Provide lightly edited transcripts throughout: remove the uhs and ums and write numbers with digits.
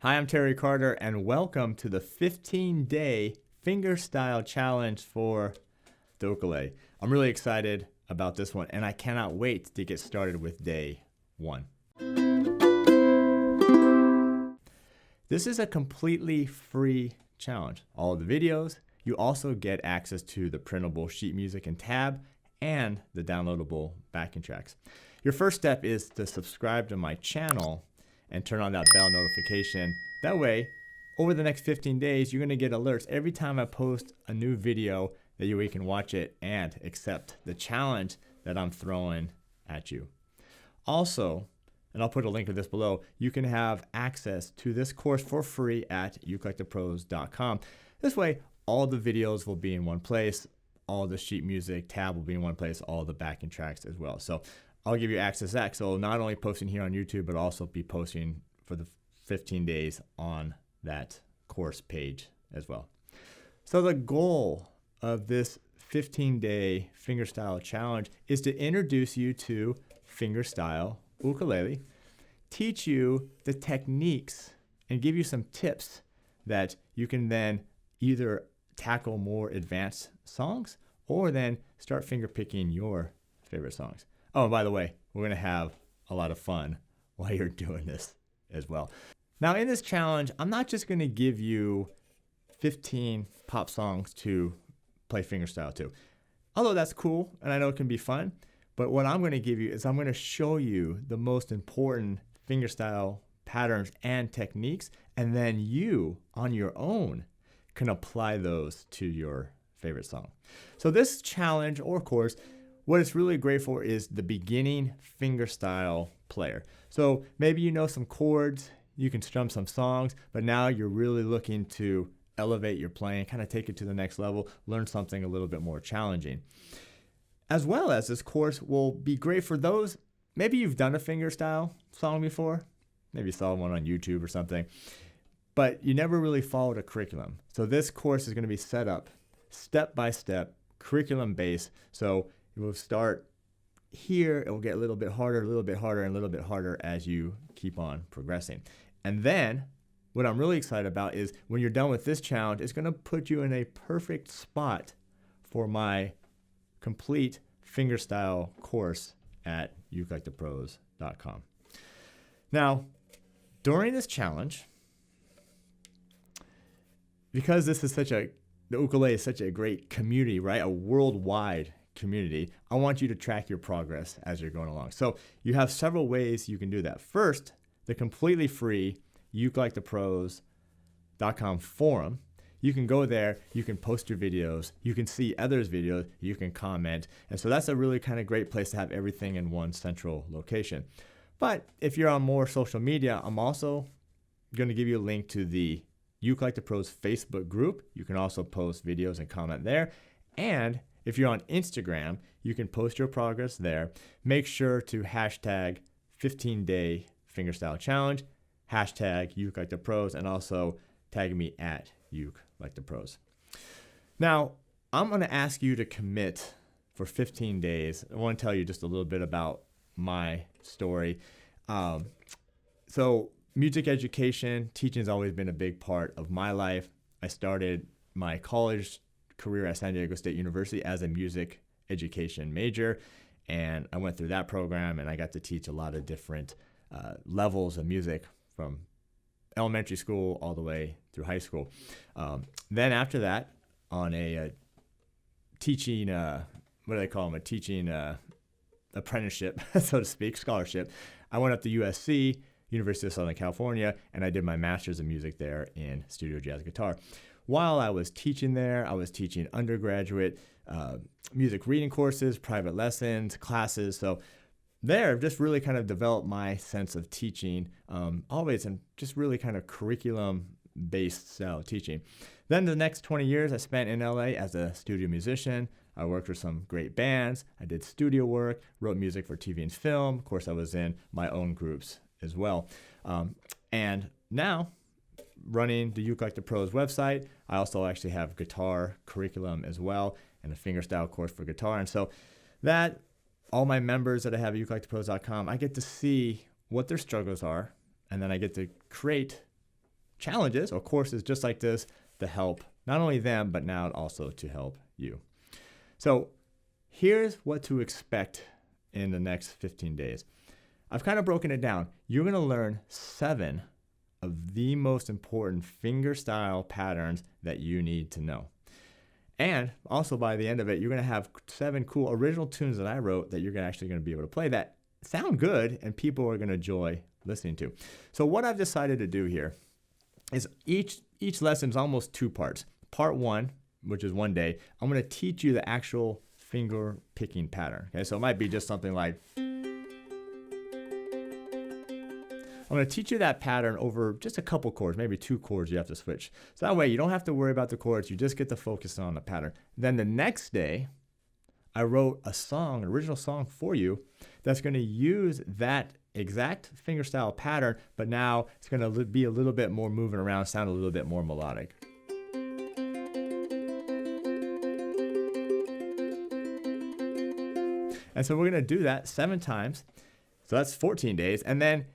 Hi, I'm Terry Carter, and welcome to the 15-day fingerstyle challenge for the ukulele. I'm really excited about this one, and I cannot wait to get started with day one. This is a completely free challenge. All of the videos, you also get access to the printable sheet music and tab, and the downloadable backing tracks. Your first step is to subscribe to my channel and turn on that bell notification. That way, over the next 15 days, you're gonna get alerts every time I post a new video that you can watch it and accept the challenge that I'm throwing at you. Also, and I'll put a link to this below, you can have access to this course for free at ukulellepros.com. This way, all the videos will be in one place, all the sheet music tab will be in one place, all the backing tracks as well. So I'll give you access to that. So not only posting here on YouTube, but also be posting for the 15 days on that course page as well. So the goal of this 15-day fingerstyle challenge is to introduce you to fingerstyle ukulele, teach you the techniques, and give you some tips that you can then either tackle more advanced songs or then start fingerpicking your favorite songs. Oh, and by the way, we're going to have a lot of fun while you're doing this as well. Now, in this challenge, I'm not just going to give you 15 pop songs to play fingerstyle to. Although that's cool, and I know it can be fun, but what I'm going to give you is I'm going to show you the most important fingerstyle patterns and techniques, and then you, on your own, can apply those to your favorite song. So this challenge or course, what it's really great for is the beginning fingerstyle player. So maybe you know some chords, you can strum some songs, but now you're really looking to elevate your playing, kind of take it to the next level, learn something a little bit more challenging. As well as this course will be great for those, maybe you've done a fingerstyle song before, maybe you saw one on YouTube or something, but you never really followed a curriculum. So this course is going to be set up step-by-step, curriculum-based. So it will start here, it will get a little bit harder, a little bit harder, and a little bit harder as you keep on progressing. And then what I'm really excited about is when you're done with this challenge, it's going to put you in a perfect spot for my complete fingerstyle course at ukulellepros.com. Now, during this challenge, because the ukulele is such a great community, right? A worldwide community, I want you to track your progress as you're going along. So you have several ways you can do that. First, the completely free ukulellepros.com forum. You can go there, you can post your videos, you can see others' videos, you can comment. And so that's a really kind of great place to have everything in one central location. But if you're on more social media, I'm also going to give you a link to the Ukulele Pros Facebook group. You can also post videos and comment there. And if you're on Instagram, you can post your progress there. Make sure to hashtag 15-day fingerstyle challenge, hashtag Ukulele Pros, and also tag me at Ukulele Pros. Now, I'm going to ask you to commit for 15 days. I want to tell you just a little bit about my story. So music education, teaching has always been a big part of my life. I started my college career at San Diego State University as a music education major, and I went through that program, and I got to teach a lot of different levels of music from elementary school all the way through high school. Then after that, on a teaching, what do they call them, a teaching apprenticeship, so to speak, scholarship, I went up to USC, University of Southern California, and I did my master's in music there in studio jazz guitar. While I was teaching there, I was teaching undergraduate music reading courses, private lessons, classes. So there, just really kind of developed my sense of teaching, always in just really kind of curriculum-based style teaching. Then the next 20 years I spent in LA as a studio musician. I worked with some great bands. I did studio work, wrote music for TV and film. Of course, I was in my own groups as well. And now, running the Ukulele Pros website, I also actually have guitar curriculum as well and a fingerstyle course for guitar. And so that, all my members that I have at ukulellepros.com, I get to see what their struggles are, and then I get to create challenges or courses just like this to help not only them, but now also to help you. So here's what to expect in the next 15 days. I've kind of broken it down. You're going to learn 7 of the most important fingerstyle patterns that you need to know. And also by the end of it, you're going to have 7 cool original tunes that I wrote that you're actually going to be able to play that sound good and people are going to enjoy listening to. So what I've decided to do here is each lesson is almost 2 parts. Part 1, which is 1 day, I'm going to teach you the actual finger picking pattern. Okay, so it might be just something like, I'm going to teach you that pattern over just a couple chords, maybe 2 chords you have to switch. So that way you don't have to worry about the chords, you just get to focus on the pattern. Then the next day, I wrote a song, an original song for you that's going to use that exact fingerstyle pattern, but now it's going to be a little bit more moving around, sound a little bit more melodic. And so we're going to do that 7 times. So that's 14 days. And then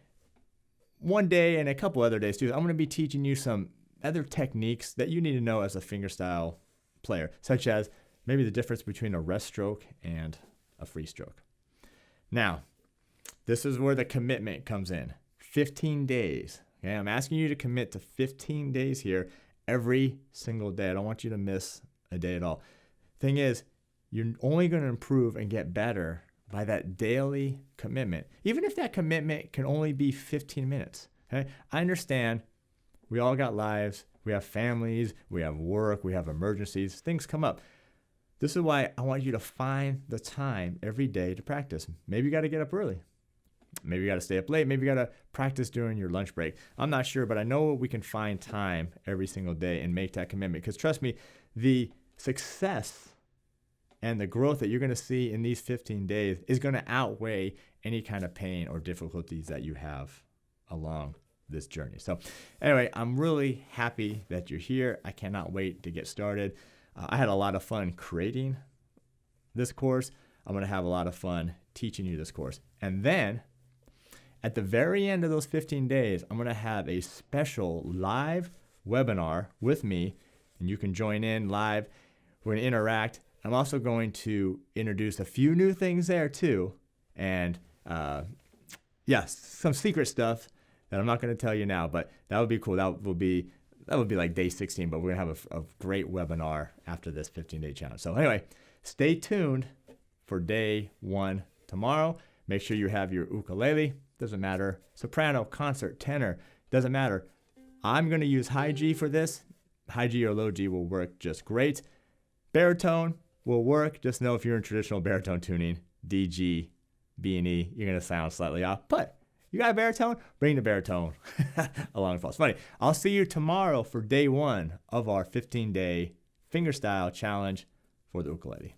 1 day and a couple other days too, I'm going to be teaching you some other techniques that you need to know as a fingerstyle player, such as maybe the difference between a rest stroke and a free stroke. Now, this is where the commitment comes in. 15 days. Okay, I'm asking you to commit to 15 days here every single day. I don't want you to miss a day at all. Thing is, you're only going to improve and get better by that daily commitment. Even if that commitment can only be 15 minutes. Okay? I understand we all got lives, we have families, we have work, we have emergencies, things come up. This is why I want you to find the time every day to practice. Maybe you got to get up early. Maybe you got to stay up late. Maybe you got to practice during your lunch break. I'm not sure, but I know we can find time every single day and make that commitment. Because trust me, the success and the growth that you're going to see in these 15 days is going to outweigh any kind of pain or difficulties that you have along this journey. So anyway, I'm really happy that you're here. I cannot wait to get started. I had a lot of fun creating this course. I'm going to have a lot of fun teaching you this course. And then at the very end of those 15 days, I'm going to have a special live webinar with me, and you can join in live. We're going to interact. I'm also going to introduce a few new things there too. And some secret stuff that I'm not going to tell you now, but that would be cool. That would be like day 16, but we're going to have a great webinar after this 15-day challenge. So anyway, stay tuned for day 1 tomorrow. Make sure you have your ukulele. Doesn't matter. Soprano, concert, tenor, doesn't matter. I'm going to use high G for this. High G or low G will work just great. Baritone will work. Just know if you're in traditional baritone tuning, D, G, B, and E, you're going to sound slightly off. But you got a baritone? Bring the baritone along with us. Funny. I'll see you tomorrow for day 1 of our 15-day fingerstyle challenge for the ukulele.